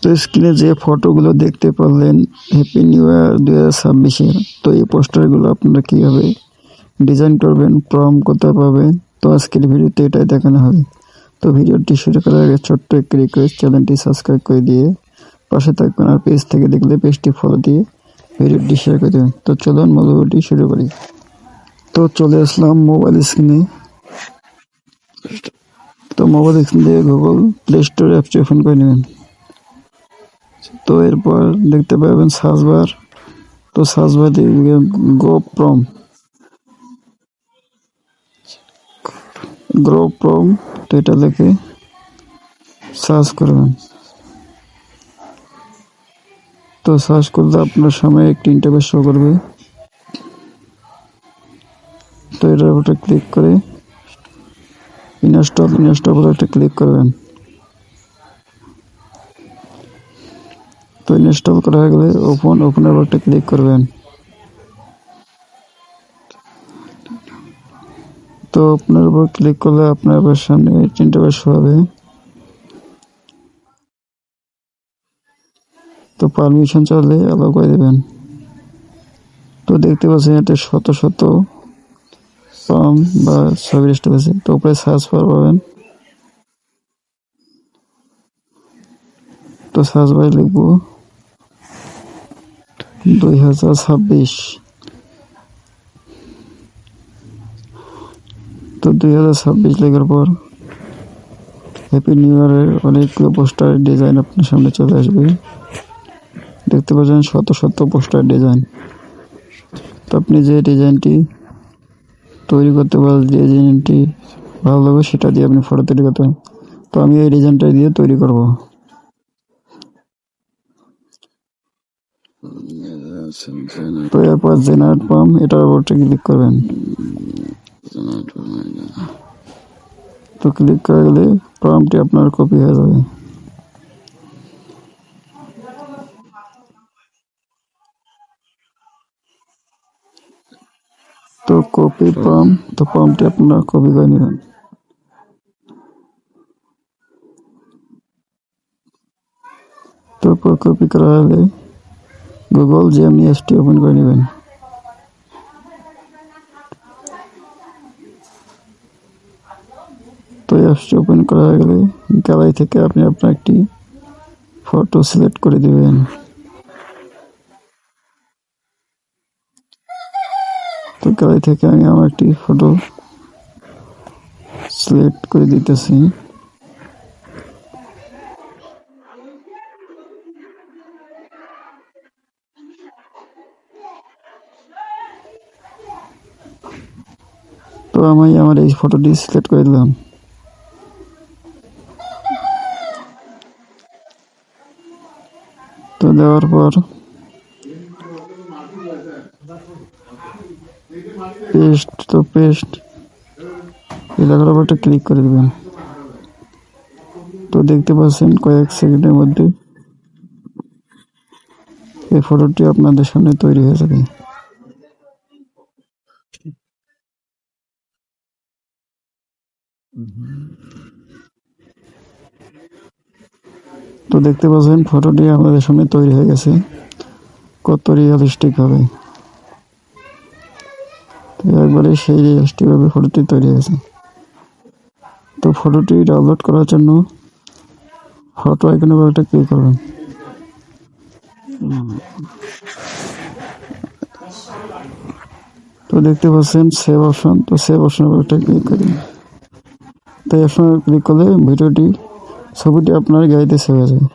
তো স্ক্রিনে যে ফটোগুলো দেখতে পারলেন হ্যাপি নিউ ইয়ার 2026-এর, তো এই পোস্টারগুলো আপনারা কীভাবে ডিজাইন করবেন, প্রম্পট কোথায় পাবেন, তো আজকের ভিডিওতে এটাই দেখানো হবে। তো ভিডিওটি শুরু করার আগে ছোট্ট একটি রিকোয়েস্ট, চ্যানেলটি সাবস্ক্রাইব করে দিয়ে পাশে থাকবেন, আর পেজ থেকে দেখলে পেজটি ফলো দিয়ে ভিডিওটি শেয়ার করে দেবেন। তো চলুন মূল ভিডিওটি শুরু করি। তো চলে আসলাম মোবাইল স্ক্রিনে। তো মোবাইল স্ক্রিন দিয়ে গুগল প্লে স্টোর অ্যাপটি ওপেন করে নেবেন। তো এরপর দেখতে পাবেন সার্চ বার। তো সার্চ বার দিয়ে গ্রো প্রম তো এটা লিখে সার্চ করবেন। তো সার্চ করলে আপনার সামনে একটি ইন্টারফেস শো করবে। তো এটার উপরে ক্লিক করে ইনস্টল উপরে একটা ক্লিক করবেন। তো ইনস্টল করা হয়ে গেলে ওপেনের উপর একটা ক্লিক করবেন। তো ওপেনের উপর ক্লিক করলে আপনার সামনে ইন্টারফেস শো হবে। তো পারমিশন চাইলে অ্যালাউ করে দেবেন। তো দেখতে পাচ্ছেন এটা শত শত ফর্ম বা ছবি স্টাইল আছে। তো উপরে সার্চ বার পাবেন। তো সার্চ বারে লিখব 2026। তো 2026 লেখার পর হ্যাপি নিউ ইয়ারের অনেকগুলো পোস্টার ডিজাইন আপনার সামনে চলে আসবে। দেখতে পাচ্ছেন শত শত পোস্টার ডিজাইন। তো আপনি যে ডিজাইনটি তৈরি করতে পারেন, যে ডিজাইনটি ভালো লাগবে সেটা দিয়ে আপনি ফটো তৈরি করতে পারেন। তো আমি এই ডিজাইনটা দিয়ে তৈরি করব। তো এরপর জেনারেট প্রম্পট এটার উপর ক্লিক করবেন। তো ক্লিক করে গেলে প্রম্পটটি আপনার কপি হয়ে যাবে। তো কপি প্রম্পটটি আপনারা কপি করে নেবেন। তো কপি করা হলে গুগল জেমিনি অ্যাপটি ওপেন করে নেবেন। তো অ্যাপটি ওপেন করা হয়ে গেলে গ্যালারি থেকে আপনি আপনার একটি ফটো সিলেক্ট করে দিবেন। তো গ্যালারি থেকে আমি আমার একটি ফটো সিলেক্ট করে দিতেছি। তো আমি আমার এই ফটোটি সিলেক্ট করে দিলাম। তো দেওয়ার পর পেস্ট এলাকার উপর একটা ক্লিক করে দেবেন। তো দেখতে পাচ্ছেন কয়েক সেকেন্ডের মধ্যে এই ফটোটি আপনাদের সামনে তৈরি হয়ে যাবে। তো দেখতে পাচ্ছেন ফটোটি আমাদের সামনে তৈরি হয়ে গেছে। কত রিয়েলিস্টিক হবে, একবারে সেই রিয়েলিস্টিক ভাবে ফটোটি তৈরি হয়েছে। তো ফটোটি ডাউনলোড করার জন্য ফটো আইকনের উপর একটা ক্লিক করবেন। তো দেখতে পাচ্ছেন সেভ অপশন। তো সেভ অপশনের উপর একটা ক্লিক করবেন। তো অপশনে ক্লিক করলে ছবিটি আপনার গ্যালারিতে সেভ হয়ে যাবে।